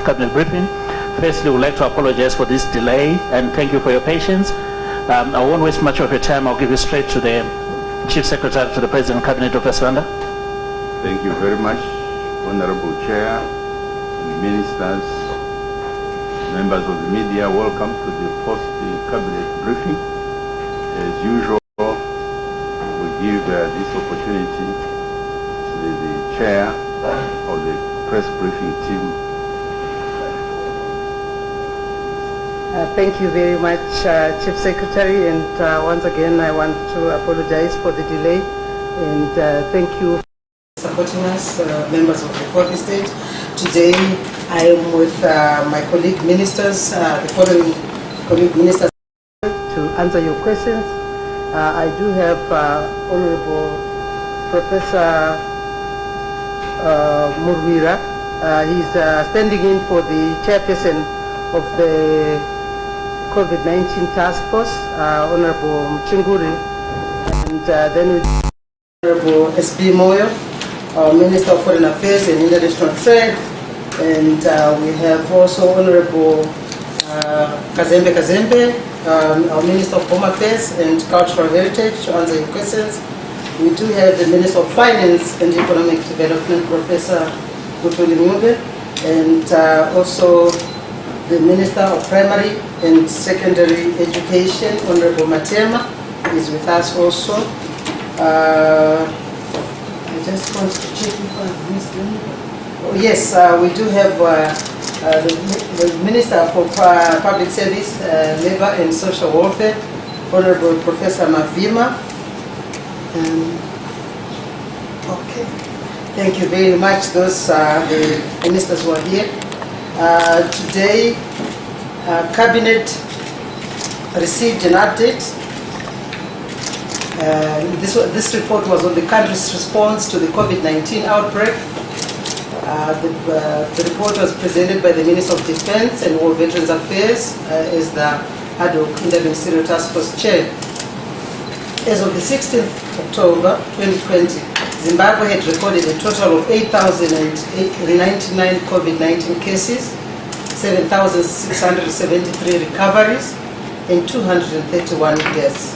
Cabinet Briefing. Firstly, we'd like to apologize for this delay and thank you for your patience. I won't waste much of your time. I'll give you straight to the Chief Secretary to the President Cabinet Office. Thank you very much, Honorable Chair, Ministers, members of the media. Welcome to the post-Cabinet Briefing. As usual, we give this opportunity to the Chair of the Press Briefing team. Thank you very much, Chief Secretary, and once again I want to apologize for the delay, and thank you for supporting us, members of the fourth estate. Today I am with my colleague ministers, the following colleague ministers, to answer your questions. I do have Honorable Professor Mbuya. He's standing in for the chairperson of the COVID-19 Task Force, Honorable Mchinguri, and then we Honorable S.B. Moyo, Minister of Foreign Affairs and International Trade, and we have also Honorable Kazembe, our Minister of Home Affairs and Cultural Heritage, to answer your questions. We do have the Minister of Finance and Economic Development, Professor Mbuya, and also the Minister of Primary and Secondary Education, Honorable Matema, is with us also. I just want to check if I've missed any. Oh, yes, we do have the Minister for Public Service, Labour and Social Welfare, Honorable Professor Mavima. Okay, thank you very much. Those are the ministers who are here. Today, Cabinet received an update. This report was on the country's response to the COVID-19 outbreak. The report was presented by the Minister of Defense and War Veterans Affairs as the ad hoc interministerial task force chair. As of the 16th October 2020, Zimbabwe had recorded a total of 8,099 COVID-19 cases, 7,673 recoveries, and 231 deaths.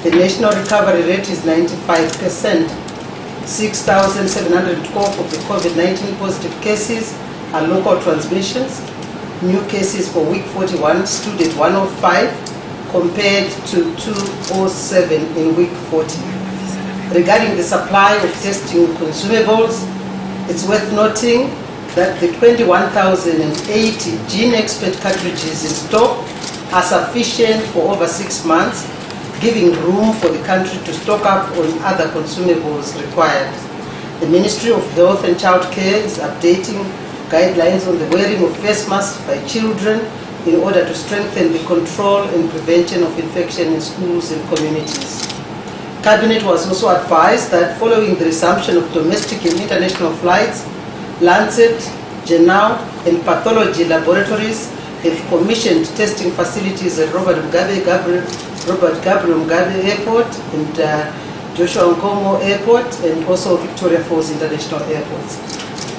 The national recovery rate is 95%. 6,712 of the COVID-19 positive cases are local transmissions. New cases for week 41 stood at 105 compared to 207 in week 40. Regarding the supply of testing consumables, it's worth noting that the 21,080 Gene Expert cartridges in stock are sufficient for over 6 months, giving room for the country to stock up on other consumables required. The Ministry of Health and Child Care is updating guidelines on the wearing of face masks by children in order to strengthen the control and prevention of infection in schools and communities. Cabinet was also advised that following the resumption of domestic and international flights, Lancet, Genau, and pathology laboratories have commissioned testing facilities at Robert Gabriel Mugabe Airport and Joshua Nkomo Airport, and also Victoria Falls International Airports.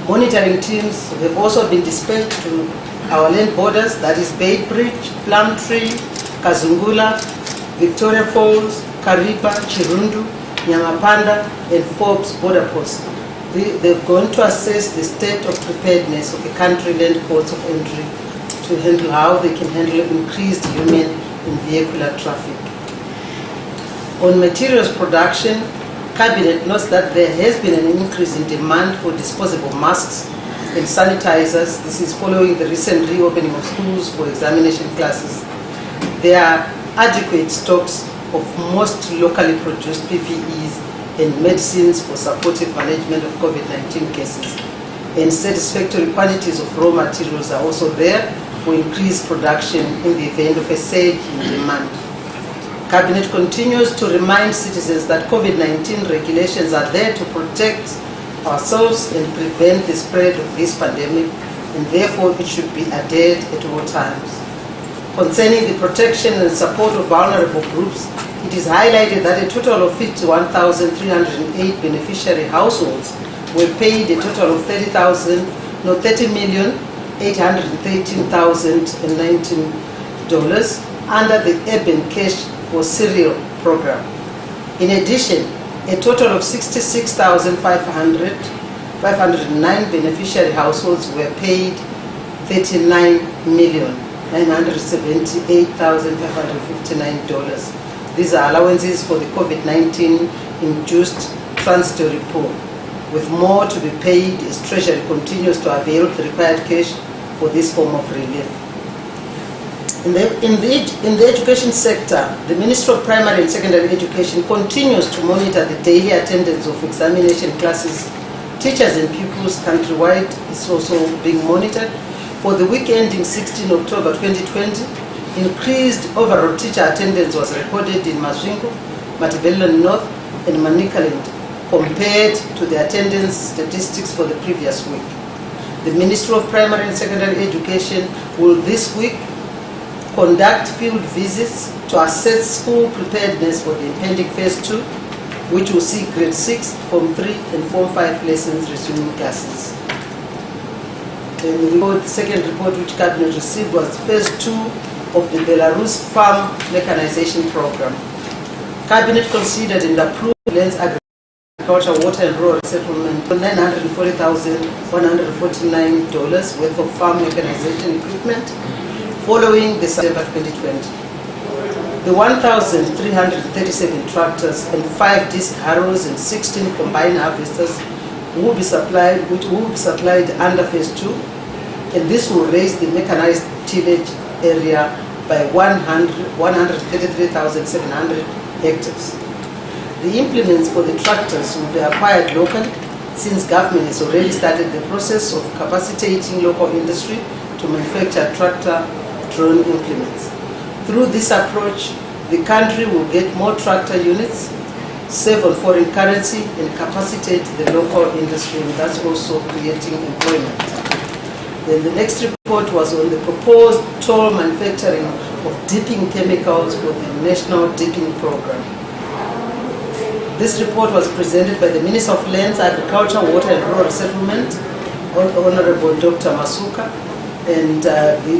Monitoring teams have also been dispatched to our land borders, that is Beitbridge, Plumtree, Kazungula, Victoria Falls, Kariba, Chirundu, Nyamapanda, and Forbes border posts. They've gone to assess the state of preparedness of the country land ports of entry to handle how they can handle increased human and vehicular traffic. On materials production, Cabinet notes that there has been an increase in demand for disposable masks and sanitizers. This is following the recent reopening of schools for examination classes. There are adequate stocks of most locally produced PPEs and medicines for supportive management of COVID-19 cases. And satisfactory quantities of raw materials are also there for increased production in the event of a surge in demand. Cabinet continues to remind citizens that COVID-19 regulations are there to protect ourselves and prevent the spread of this pandemic, and therefore it should be adhered at all times. Concerning the protection and support of vulnerable groups, it is highlighted that a total of 51,308 beneficiary households were paid a total of 30,000,000 $813,019 under the Urban Cash for Cereal program. In addition, a total of 66,509 beneficiary households were paid $39,978,559. These are allowances for the COVID-19 induced transitory poor, with more to be paid as Treasury continues to avail the required cash for this form of relief. In the education sector, the Ministry of Primary and Secondary Education continues to monitor the daily attendance of examination classes. Teachers and pupils countrywide is also being monitored. For the week ending 16 October 2020, increased overall teacher attendance was recorded in Mazvingo, Matabeleland North and Manicaland compared to the attendance statistics for the previous week. The Ministry of Primary and Secondary Education will this week conduct field visits to assess school preparedness for the impending Phase 2, which will see Grade 6, Form 3 and Form 5 lessons resuming classes. The second report which Cabinet received was Phase 2 of the Belarus Farm Mechanization Program. Cabinet considered and approved Lands Agriculture, Water and Rural Settlement for $940,149 worth of farm mechanization equipment following December 2020. The 1,337 tractors and 5 disc harrows and 16 combine harvesters will be supplied under Phase 2, and this will raise the mechanized tillage area by 133,700 hectares. The implements for the tractors will be acquired locally, since government has already started the process of capacitating local industry to manufacture tractor drone implements. Through this approach, the country will get more tractor units, save on foreign currency and capacitate the local industry, and that's also creating employment. Then the next report was on the proposed toll manufacturing of dipping chemicals for the National Dipping Program. This report was presented by the Minister of Lands, Agriculture, Water and Rural Settlement, Honorable Dr. Masuka, and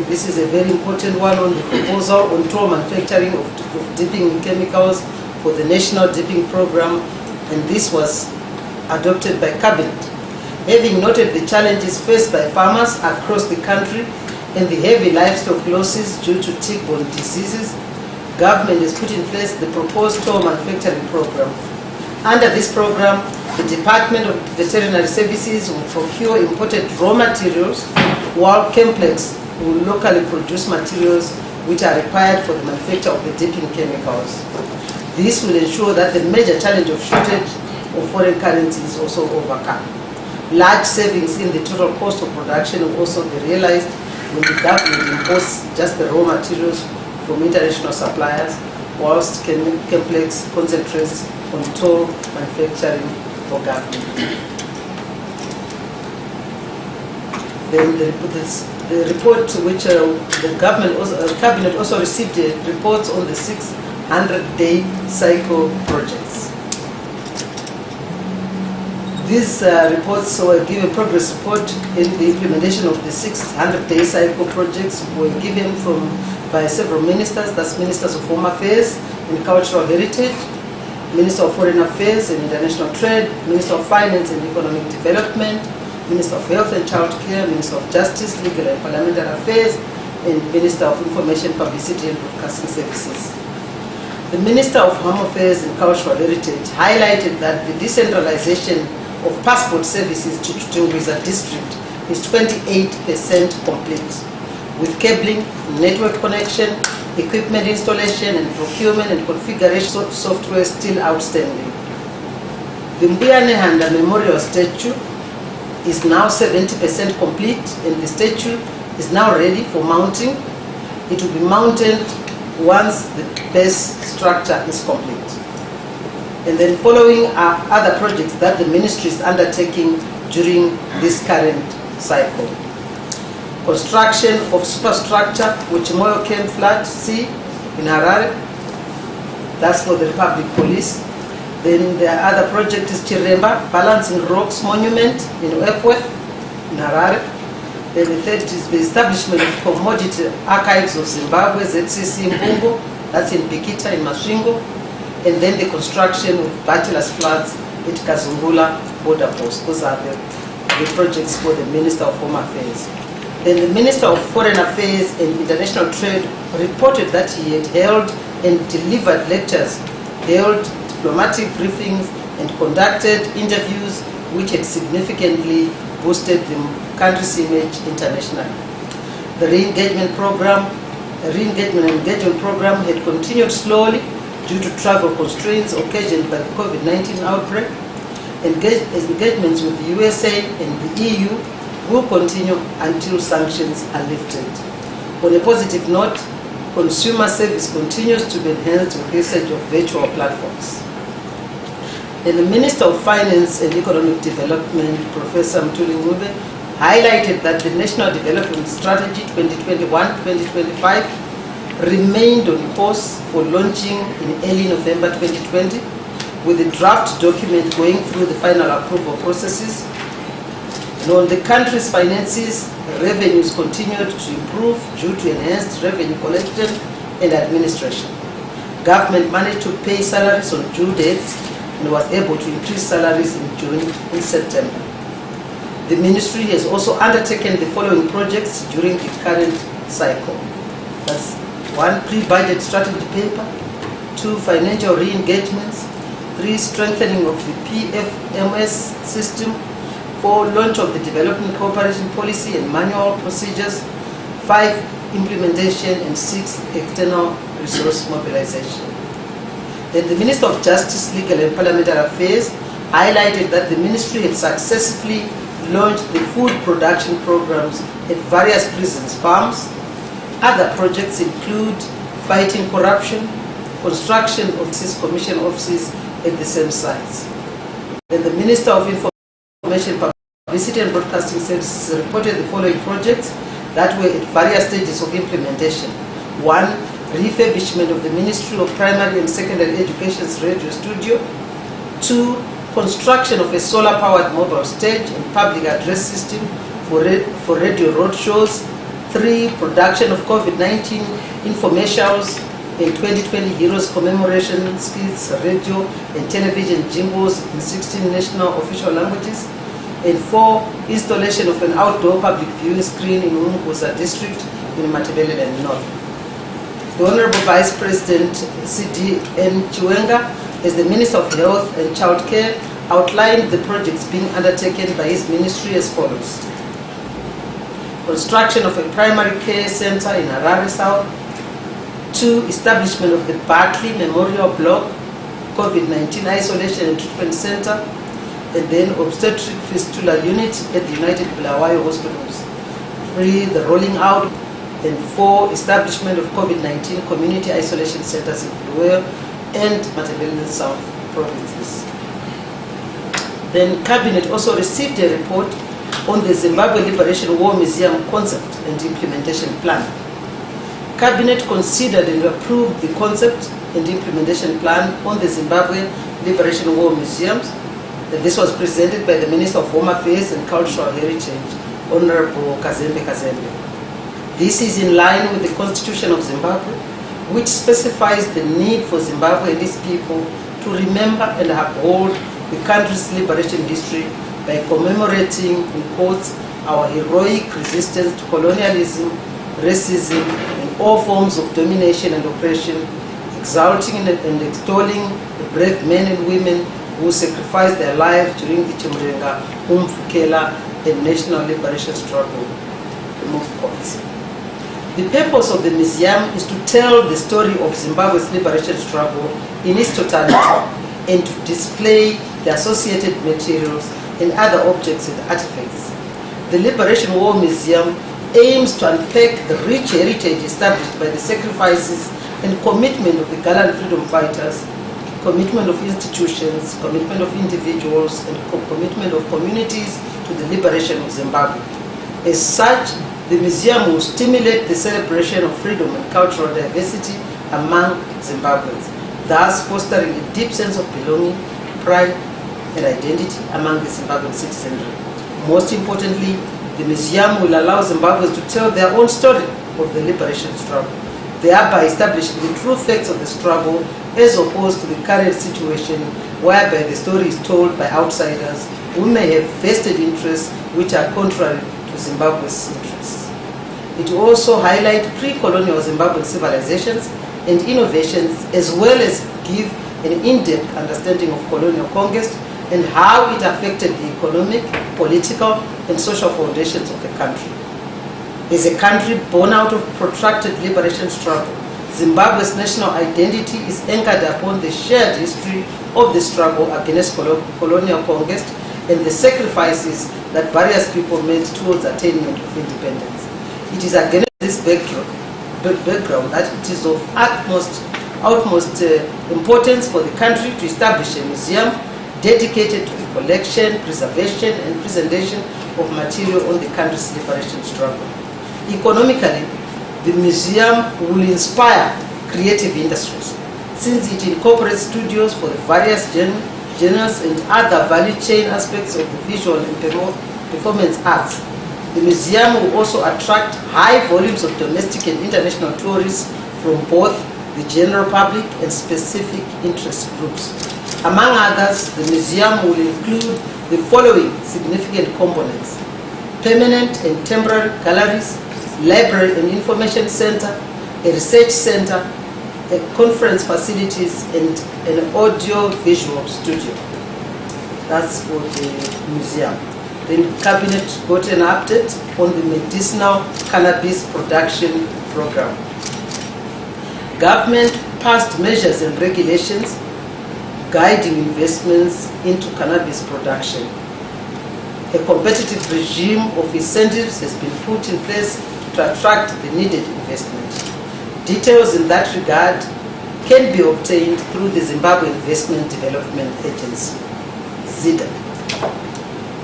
this is a very important one on the proposal on toll manufacturing of dipping chemicals for the National Dipping Program, and this was adopted by Cabinet. Having noted the challenges faced by farmers across the country and the heavy livestock losses due to tick-borne diseases, government has put in place the proposed toll manufacturing program. Under this program, the Department of Veterinary Services will procure imported raw materials, while Chemplex will locally produce materials which are required for the manufacture of the dipping chemicals. This will ensure that the major challenge of shortage of foreign currency is also overcome. Large savings in the total cost of production will also be realized when the government imports just the raw materials from international suppliers, whilst Chemplex concentrates on toll manufacturing for government. Then the report which the Cabinet also received reports on the 600-day cycle projects. These reports give a progress report in the implementation of the 600-day cycle projects were given by several ministers, that's Ministers of Home Affairs and Cultural Heritage, Minister of Foreign Affairs and International Trade, Minister of Finance and Economic Development, Minister of Health and Child Care, Minister of Justice, Legal and Parliamentary Affairs, and Minister of Information, Publicity and Broadcasting Services. The Minister of Home Affairs and Cultural Heritage highlighted that the decentralization of passport services to Chitungwiza district is 28% complete, with cabling, network connection, equipment installation and procurement and configuration software still outstanding. The Mbuya Nehanda Memorial Statue is now 70% complete, and the statue is now ready for mounting. It will be mounted once the base structure is complete. And then following are other projects that the ministry is undertaking during this current cycle. Construction of superstructure which Moyo Camp Flat C in Harare, that's for the Republic Police. Then the other project is Chiremba Balancing Rocks Monument in Epworth in Harare. Then the third is the establishment of Commodity Archives of Zimbabwe, ZCC Mbungo, that's in Bikita in Masvingo, and then the construction of bachelor's flats at Kazungula border post. Those are the projects for the Minister of Home Affairs. Then the Minister of Foreign Affairs and International Trade reported that he had held and delivered lectures, held diplomatic briefings, and conducted interviews which had significantly boosted the country's image internationally. The re-engagement and engagement program had continued slowly due to travel constraints occasioned by the COVID-19 outbreak. Engagements with the USA and the EU will continue until sanctions are lifted. On a positive note, consumer service continues to be enhanced with usage of virtual platforms. And the Minister of Finance and Economic Development, Professor Mounting Mbanje, highlighted that the National Development Strategy 2021-2025 remained on course for launching in early November 2020, with the draft document going through the final approval processes. And on the country's finances, revenues continued to improve due to enhanced revenue collection and administration. Government managed to pay salaries on due dates and was able to increase salaries in June and September. The ministry has also undertaken the following projects during the current cycle. That's 1, pre-budget strategy paper, 2, financial re-engagements, 3, strengthening of the PFMS system, 4, launch of the development cooperation policy and manual procedures, 5, implementation, and 6, external resource mobilization. Then the Minister of Justice, Legal and Parliamentary Affairs highlighted that the ministry had successfully launched the food production programs at various prisons farms. Other projects include fighting corruption, construction of CIS Commission offices at the same sites. Then the Minister of Information, Publicity and Broadcasting Services reported the following projects that were at various stages of implementation. 1, refurbishment of the Ministry of Primary and Secondary Education's radio studio. 2, construction of a solar-powered mobile stage and public address system for radio roadshows. 3, production of COVID-19 infomercials and 2020 Heroes commemoration skits, radio and television jingles in 16 national official languages. And 4, installation of an outdoor public viewing screen in Mbuya district in Matabeleland North. The Honorable Vice President C.D.N. Chiwenga, as the Minister of Health and Child Care, outlined the projects being undertaken by his ministry as follows. Construction of a primary care center in Harare South. 2, establishment of the Barclay Memorial Block, COVID-19 Isolation and Treatment Center, and then obstetric fistula unit at the United Bulawayo Hospitals. 3, the rolling out, and 4, establishment of COVID-19 community isolation centers in Mbuya and Matabeleland South provinces. Then Cabinet also received a report on the Zimbabwe Liberation War Museum concept and implementation plan. Cabinet considered and approved the concept and implementation plan on the Zimbabwe Liberation War Museums. This was presented by the Minister of Home Affairs and Cultural Heritage, Honorable Kazembe Kazembe. This is in line with the Constitution of Zimbabwe, which specifies the need for Zimbabwe and its people to remember and uphold the country's liberation history by commemorating, in quotes, our heroic resistance to colonialism, racism, and all forms of domination and oppression, exalting and extolling the brave men and women who sacrificed their lives during the Chimurenga, Umfukela, and national liberation struggle. The purpose of the museum is to tell the story of Zimbabwe's liberation struggle in its totality and to display the associated materials and other objects and artifacts. The Liberation War Museum aims to unpack the rich heritage established by the sacrifices and commitment of the gallant freedom fighters, commitment of institutions, commitment of individuals, and commitment of communities to the liberation of Zimbabwe. As such, the museum will stimulate the celebration of freedom and cultural diversity among Zimbabweans, thus fostering a deep sense of belonging, pride, and identity among the Zimbabwean citizenry. Most importantly, The museum will allow Zimbabweans to tell their own story of the liberation struggle, thereby establishing the true facts of the struggle as opposed to the current situation whereby the story is told by outsiders who may have vested interests which are contrary to Zimbabwe's interests. It will also highlight pre-colonial Zimbabwean civilizations and innovations, as well as give an in-depth understanding of colonial conquest and how it affected the economic, political, and social foundations of the country. As a country born out of protracted liberation struggle, Zimbabwe's national identity is anchored upon the shared history of the struggle against colonial conquest and the sacrifices that various people made towards attainment of independence. It is against this background that it is of utmost importance for the country to establish a museum dedicated to the collection, preservation, and presentation of material on the country's liberation struggle. Economically, the museum will inspire creative industries, since it incorporates studios for the various genres and other value chain aspects of the visual and performance arts. The museum will also attract high volumes of domestic and international tourists from both the general public and specific interest groups. Among others, the museum will include the following significant components: permanent and temporary galleries, library and information center, a research center, a conference facilities, and an audio-visual studio. That's for the museum. Then Cabinet got an update on the medicinal cannabis production program. Government passed measures and regulations guiding investments into cannabis production. A competitive regime of incentives has been put in place to attract the needed investment. Details in that regard can be obtained through the Zimbabwe Investment Development Agency, ZIDA.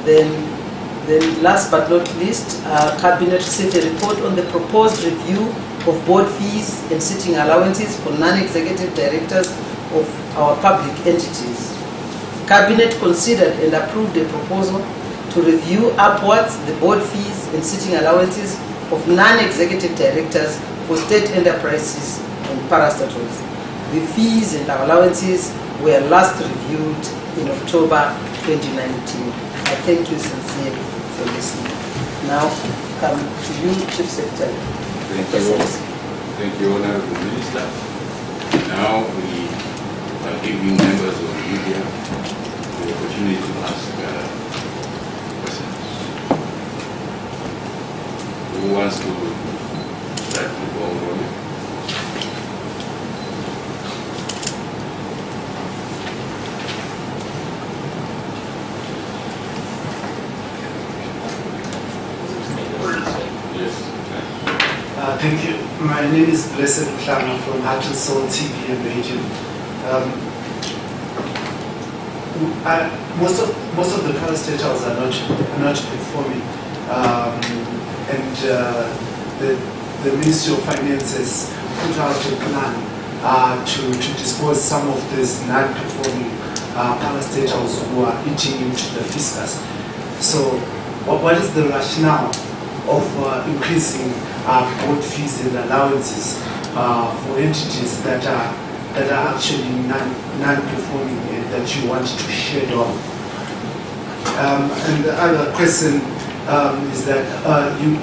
Then last but not least, Cabinet received a report on the proposed review of board fees and sitting allowances for non-executive directors of our public entities. Cabinet considered and approved a proposal to review upwards the board fees and sitting allowances of non-executive directors for state enterprises and parastatals. The fees and allowances were last reviewed in October 2019. I thank you sincerely for listening. Now, come to you, Chief Secretary. Thank you. Thank you, Honorable Minister. Now we are giving members of the media the opportunity to ask questions. Who wants to start the ball rolling? Thank you. My name is Blessed Mhlanga from Heart and Soul TV and Radio. Most of the parastatals are not performing, and the Ministry of Finance has put out a plan to dispose some of these non-performing parastatals who are eating into the fiscus. So, what is the rationale of increasing board fees and allowances for entities that are actually non-performing and that you want to shed off? And the other question is that you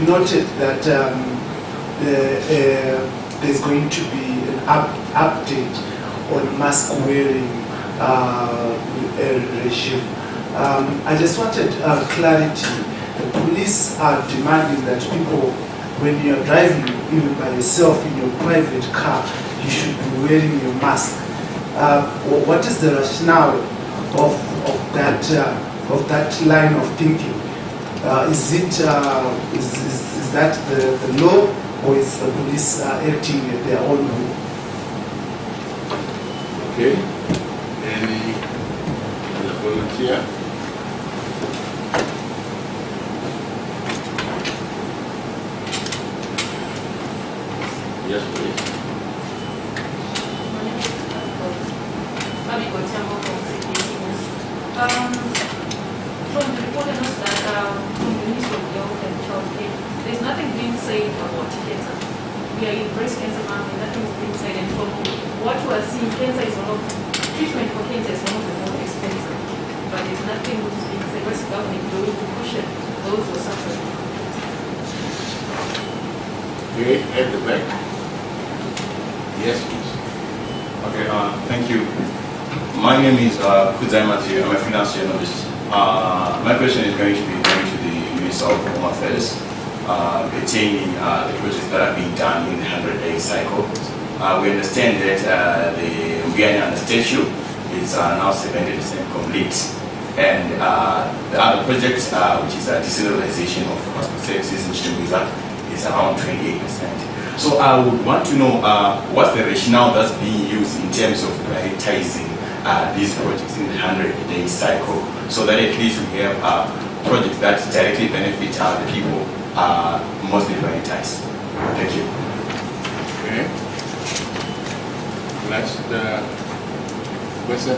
noted that there's going to be an update on mask wearing regime. I just wanted clarity. The police are demanding that people, when you're driving, even by yourself in your private car, you should be wearing your mask. What is the rationale of that line of thinking? Is that the law, or is the police acting at their own will? Okay. Any volunteer? Yes, please. From the report, I noticed that from the Ministry of cancer. We are in breast cancer market, nothing is being said, and from what we are seeing, cancer is one of, treatment for cancer is one of the most expensive, but there's nothing which is being said. What's the government doing to cushion those who are suffering from cancer? Okay, at the back. Yes, please. Okay, thank you. My name is Gvt Increases. I'm a finance journalist. My question is going to be going to the Minister of Home Affairs pertaining the projects that are being done in the 100-day cycle. We understand that the Mbuya statue is now 70% complete, and the other project, which is a decentralization of hospital services in Mbuya, is around 28%. So I would want to know what's the rationale that's being used in terms of prioritizing these projects in the 100-day cycle, so that at least we have projects that directly benefit the people mostly prioritized. Thank you. Okay. Next question.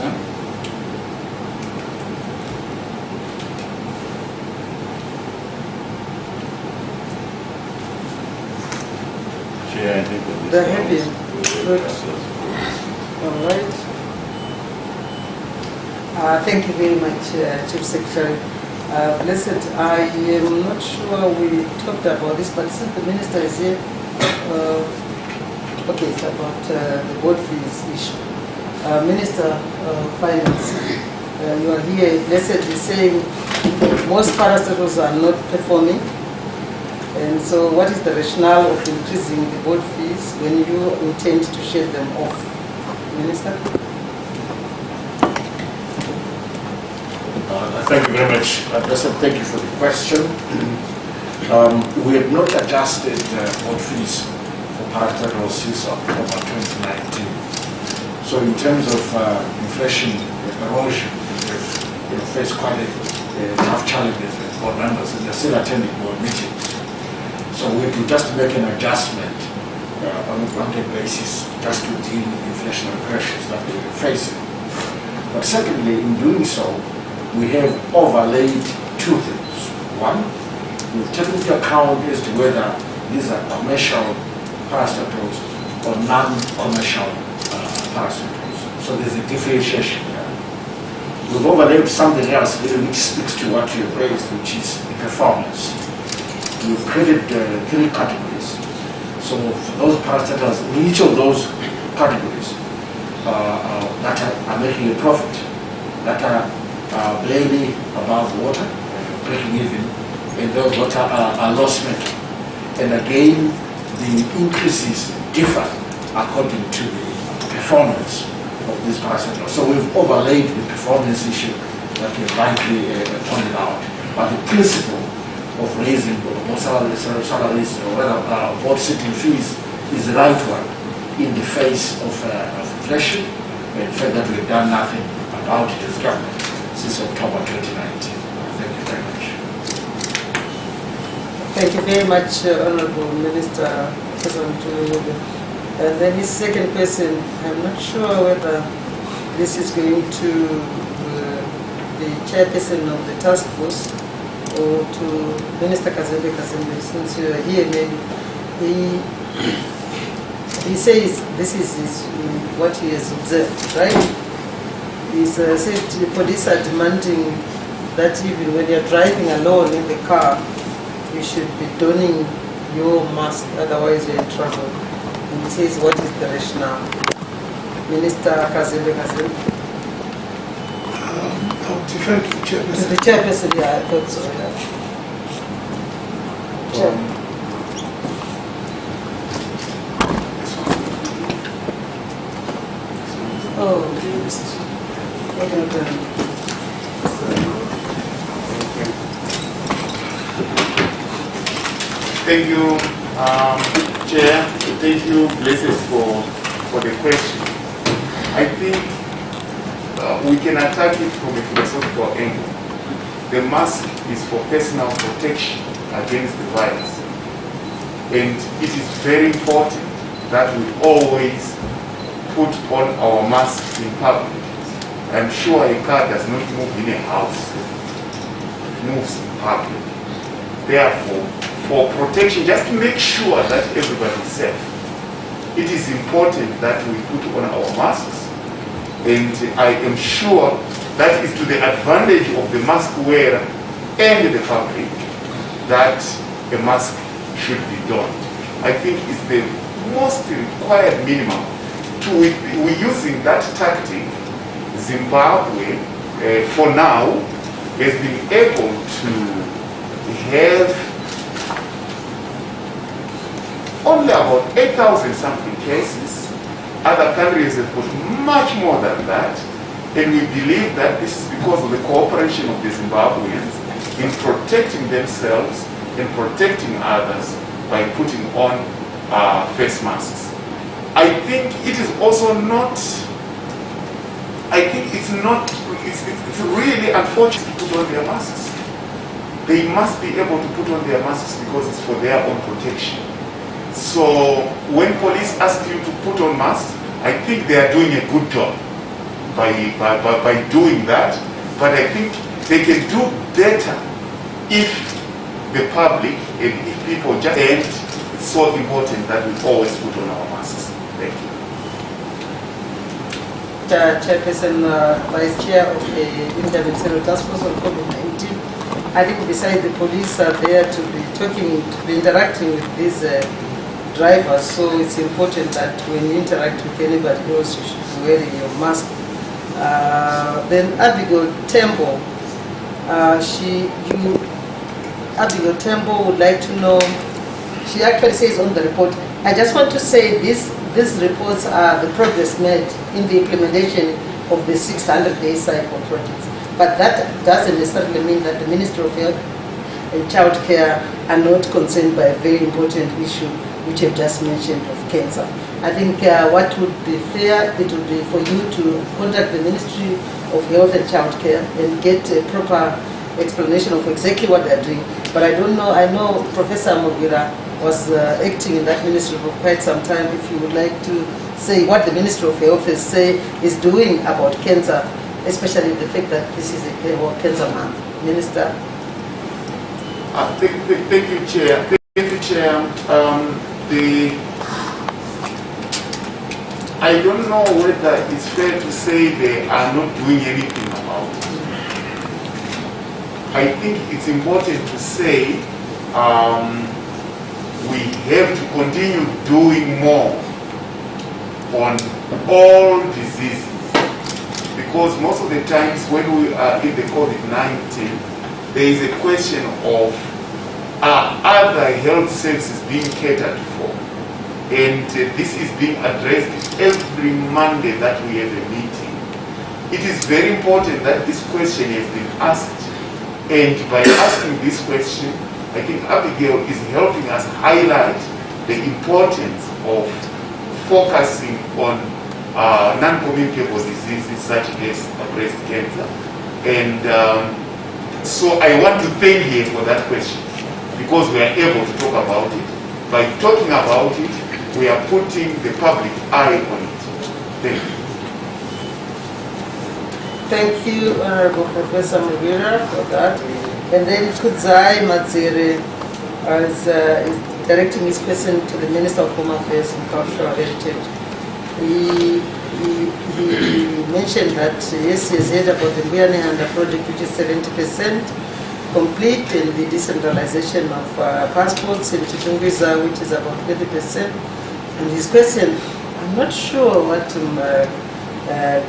Chair, I think that They're happy. Good. All right. Thank you very much, Chief Secretary. Blessed, I am not sure we talked about this, but since the Minister is here, okay, it's about the board fees issue. Minister of Finance, you are here. Blessed is saying most parastatals are not performing. And so what is the rationale of increasing the board fees when you intend to shed them off? Minister? Thank you very much, Blessed. Thank you for the question. We have not adjusted board fees for parastatals since October 2019. So in terms of inflation erosion, we've faced quite a tough challenges with board members, and they're still attending board meetings. So we could just make an adjustment on a granted basis just to deal with inflationary pressures that we're facing. But secondly, in doing so, we have overlaid two things. One, we've taken into account as to whether these are commercial parastatals or non-commercial parastatals. So there's a differentiation there. We've overlaid something else which speaks to what you've raised, which is performance. We've created three categories. So for those parastatals, in each of those categories that are making a profit, that are barely above water, breaking even, and those that are loss-making. And again, the increases differ according to the performance of these parastatals. So we've overlaid the performance issue that you rightly pointed out. But the principle of raising board salaries or board sitting fees is the right one in the face of inflation, and the fact that we've done nothing about it as government since October 2019. Thank you very much. Thank you very much, Honorable Minister President. And then his second question, I'm not sure whether this is going to the chairperson of the task force or to Minister Kazembe, since you are here. Maybe he says this is what he has observed, right? He said police are demanding that even when you're driving alone in the car, you should be donning your mask, otherwise you're in trouble. And he says, what is the rationale? Minister Kazembe. I'll defer to the chairperson. To the chairperson, yeah, I thought so, yeah. Thank you, Chair. Thank you, Blessed, for the question. I think we can attack it from a philosophical angle. The mask is for personal protection against the virus. And it is very important that we always put on our masks in public. I'm sure a car does not move in a house. It moves in public. Therefore, for protection, just to make sure that everybody is safe, it is important that we put on our masks. And I am sure that is to the advantage of the mask wearer and the public that a mask should be done. I think it's the most required minimum. We're using that tactic. Zimbabwe, for now, has been able to have only about 8,000 something cases. Other countries have got much more than that. And we believe that this is because of the cooperation of the Zimbabweans in protecting themselves and protecting others by putting on face masks. I think it is also not, I think it's really unfortunate to put on their masks. They must be able to put on their masks because it's for their own protection. So when police ask you to put on masks, I think they are doing a good job by doing that. But I think they can do better if the public and if people just, and it's so important that we always put on our masks. Thank you. Chairperson, Vice Chair of the Interministerial Task Force on COVID-19. I think besides the police are there to be talking, to be interacting with these drivers, so it's important that when you interact with anybody else, you should be wearing your mask. Then Abigail Tembo, Abigail Tembo would like to know, she actually says on the report, I just want to say these reports are the progress made in the implementation of the 600-day cycle projects. But that doesn't necessarily mean that the Ministry of Health and Child Care are not concerned by a very important issue which I've just mentioned of cancer. I think what would be fair, it would be for you to contact the Ministry of Health and Child Care and get a proper explanation of exactly what they're doing. But I don't know, I know Professor Mbuya was acting in that ministry for quite some time. If you would like to say what the Ministry of Health is doing about cancer, especially the fact that this is a cancer month. Minister. Thank you, Chair. Thank you, Chair. I don't know whether it's fair to say they are not doing anything about it. I think it's important to say we have to continue doing more on all diseases, because most of the times when we are in the COVID-19, there is a question of are other health services being catered for? And this is being addressed every Monday that we have a meeting. It is very important that this question has been asked. And by asking this question, I think Abigail is helping us highlight the importance of focusing on non-communicable diseases such as breast cancer. And so I want to thank her for that question, because we are able to talk about it. By talking about it, we are putting the public eye on it. Thank you. Thank you, Honorable Professor Mbuya, for that. And then Kudzai Madziri is directing his question to the Minister of Home Affairs and Cultural Heritage. He mentioned that, yes, he has heard about the Mbuya nehanda project, which is 70% complete, and the decentralization of passports in Chitungiza, which is about 30%. And his question, I'm not sure what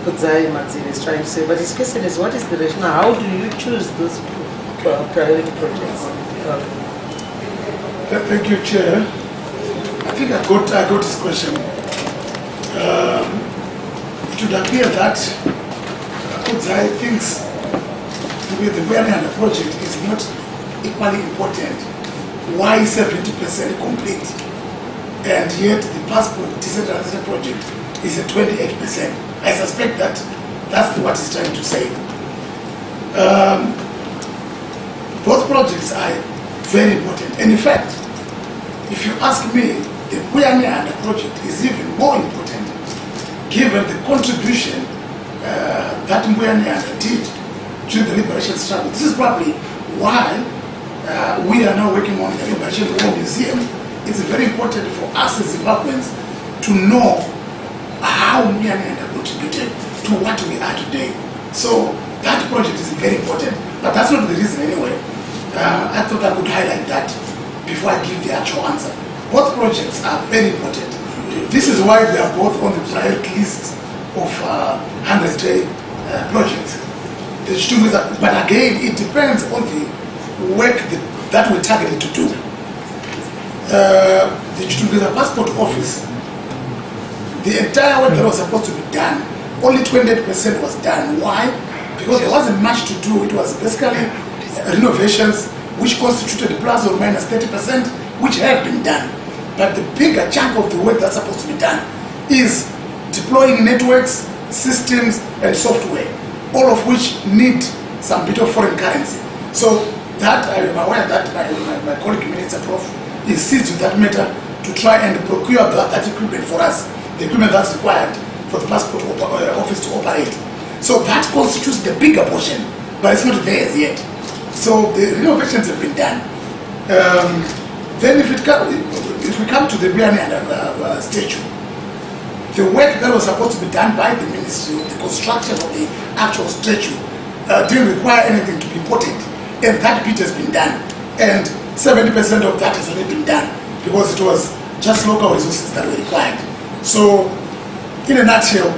Kudzai Madziri is trying to say, but his question is, what is the rationale? How do you choose those priority projects? Thank you, Chair. I think I got this question. It would appear that Kudzai thinks the Mbuya nehanda project is not equally important. Why 70% complete? And yet the passport decentralization project is at 28%. I suspect that that's what he's trying to say. Both projects are very important. And in fact, if you ask me, the Mbuya nehanda project is even more important given the contribution that Mbuya nehanda did during the liberation struggle. This is probably why we are now working on the Mbanje War Museum. It's very important for us as Zimbabweans to know how nehanda contributed to what we are today. So that project is very important, but that's not the reason anyway. I thought I could highlight that before I give the actual answer. Both projects are very important. This is why they are both on the priority list of 100-day projects. But again, it depends on the work that we're targeted to do. The Chitungwiza Passport Office, the entire work that was supposed to be done, only 28% was done. Why? Because there wasn't much to do. It was basically renovations, which constituted plus or minus 30%, which have been done. But the bigger chunk of the work that's supposed to be done is deploying networks, systems, and software, all of which need some bit of foreign currency. So that I am aware that my colleague Minister Prof is seized with that matter to try and procure that equipment for us, the equipment that's required for the passport office to operate. So that constitutes the bigger portion, but it's not there as yet. So the renovations have been done. Then if we come to the nehanda statue, the work that was supposed to be done by the ministry, the construction of the actual statue, didn't require anything to be imported, and that bit has been done. And 70% of that has already been done because it was just local resources that were required. So, in a nutshell,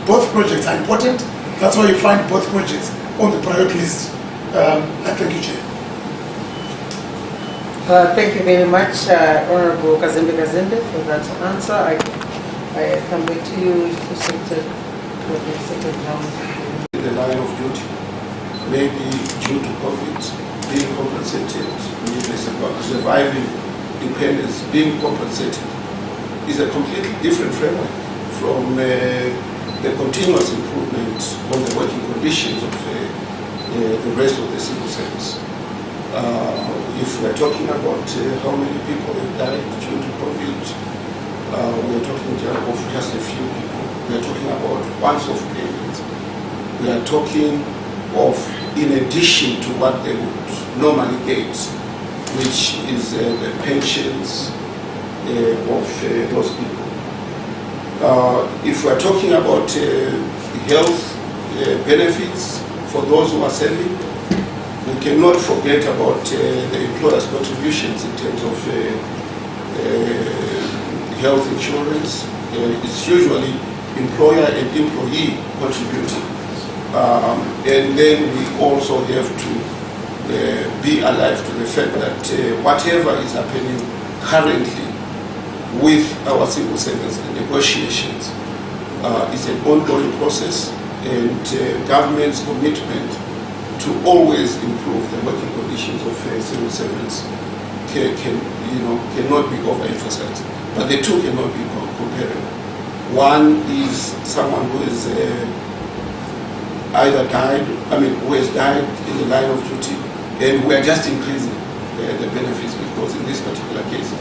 both projects are important. That's why you find both projects on the priority list. Thank you, Chair. Thank you very much, Honorable Kazembe, for that answer. I come back to you to sector for the second round. The line of duty, maybe due to COVID, being compensated, surviving dependence, being compensated, is a completely different framework from the continuous improvement on the working conditions of the rest of the civil service. If we're talking about how many people have died due to COVID, we're talking of just a few people. We're talking about once-off payments. We are talking of, in addition to what they would normally get, which is the pensions of those people. If we're talking about health benefits for those who are serving, we cannot forget about the employer's contributions in terms of health insurance. It's usually employer and employee contributing. And then we also have to be alive to the fact that whatever is happening currently with our civil servants, the negotiations, is an ongoing process, and government's commitment to always improve the working conditions of civil servants cannot be overemphasized. But the two cannot be comparable. One is someone who is who has died in the line of duty, and we are just increasing the benefits because in this particular case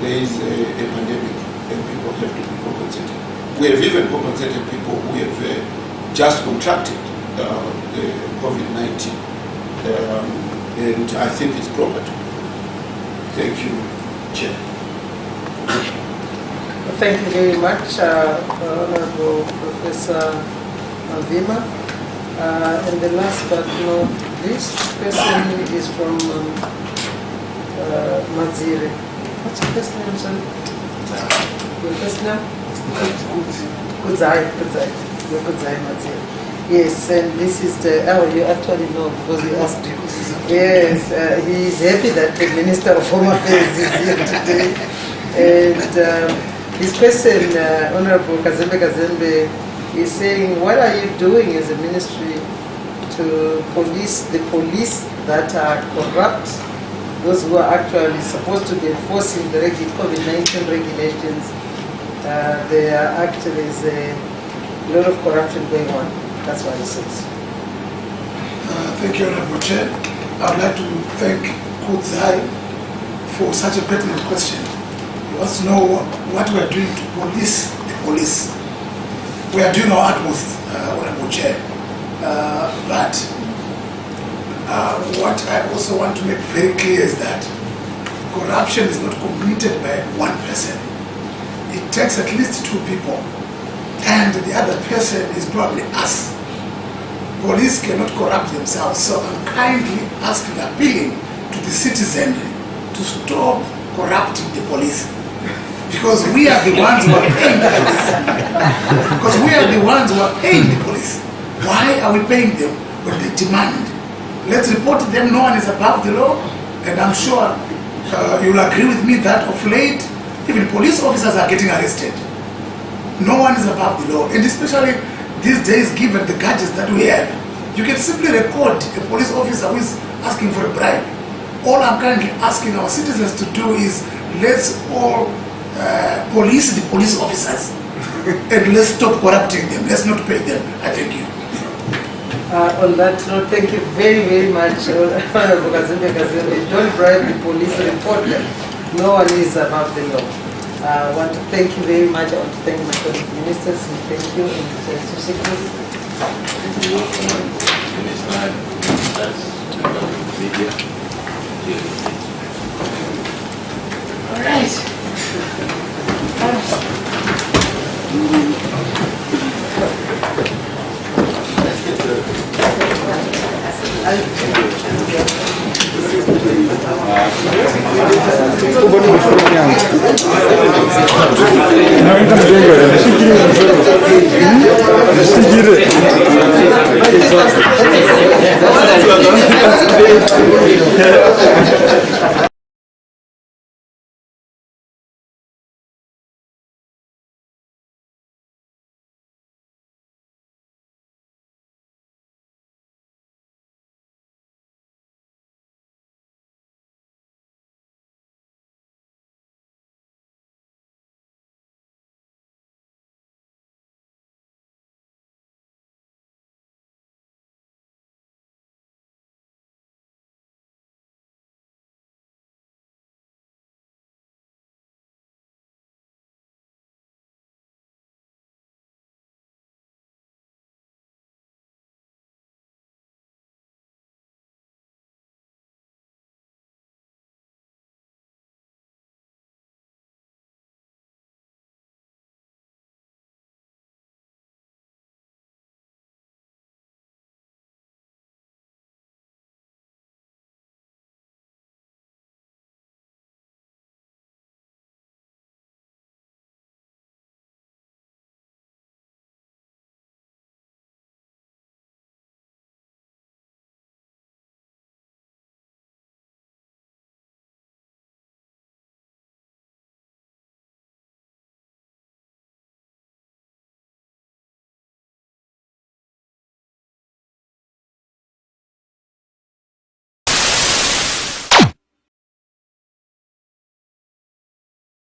there is a pandemic and people have to be compensated. We have even compensated people who have just contracted COVID-19, and I think it's proper to. Thank you, Chair. Thank you very much, Honorable Professor Mvima. And the last but not least person is from Mazire. What's your first name, sir? Your first name? Kudzai. Your Kudzai Mazire. Yes, and this is the, you actually know because you asked him. Yes, he is happy that the Minister of Home Affairs is here today. And his question, Honorable Kazembe, is saying, what are you doing as a ministry to police the police that are corrupt, those who are actually supposed to be enforcing the COVID-19 regulations? There actually is a lot of corruption going on. That's what he says. Thank you, Honorable Chair. I would like to thank Kudzai for such a pertinent question. He wants to know what we are doing to police the police. We are doing our utmost, Honorable Chair, but what I also want to make very clear is that corruption is not committed by one person. It takes at least two people, and the other person is probably us. Police cannot corrupt themselves, so I'm kindly asking, appealing to the citizenry to stop corrupting the police. Because we are the ones who are paying the police. Because we are the ones who are paying the police. Why are we paying them when they demand? Let's report to them, no one is above the law, and I'm sure you'll agree with me that of late, even police officers are getting arrested. No one is above the law, and especially these days, given the gadgets that we have, you can simply record a police officer who is asking for a bribe. All I'm currently asking our citizens to do is let's all police the police officers and let's stop corrupting them. Let's not pay them. I thank you. On that note, thank you very, very much, Honorable Kazimbe Kazimbe. Don't bribe the police, report them. No one is above the law. I want to thank you very much. I want to thank my colleague ministers, and thank you, and all right.